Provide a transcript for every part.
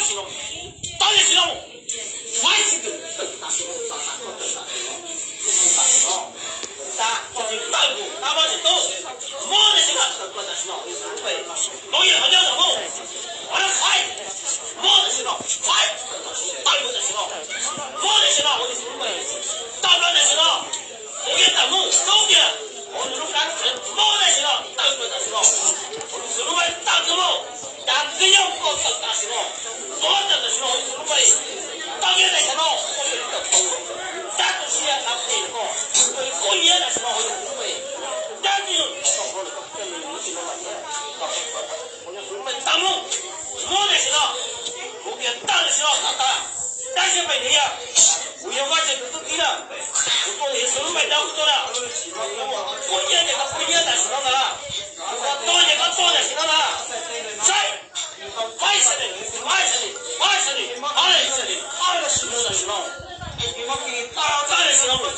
形の大事なもん毎日的大事の大大大大자, 저기 빨고 나머지 또 뭐는 시간 걸 거다 시노 너희 하자고 와라 파이 뭐는 시노 파이 빨고 다 시노 뭐는 시노 어디 있는 거야 따라다 시노 오겠다 뭐 쏘기야 오늘은 간 뭐는 시노 빨고 다 시노 오늘 말 따고 야 그냥 꺾어 다 시노 뭐는 시노 오늘 땅에 대해서 딱 시야 앞에 있고 꼬리에 대해서 땅은 뭐내시나 거기에 땅에서 갔다 땅에 말이야 우영과제 그것도 이라 또 예수를 말다고 떠라 꼬리에 내가 꼬리에 다시 나가라 또 내가 또 다시 나가라 자 파이스니 아래 시는 시는 따라가는 시는 거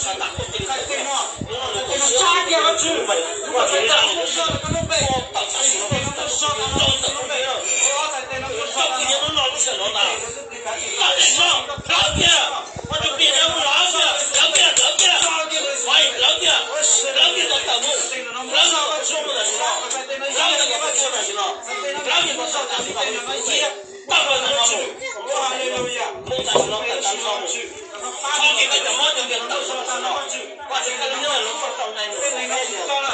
다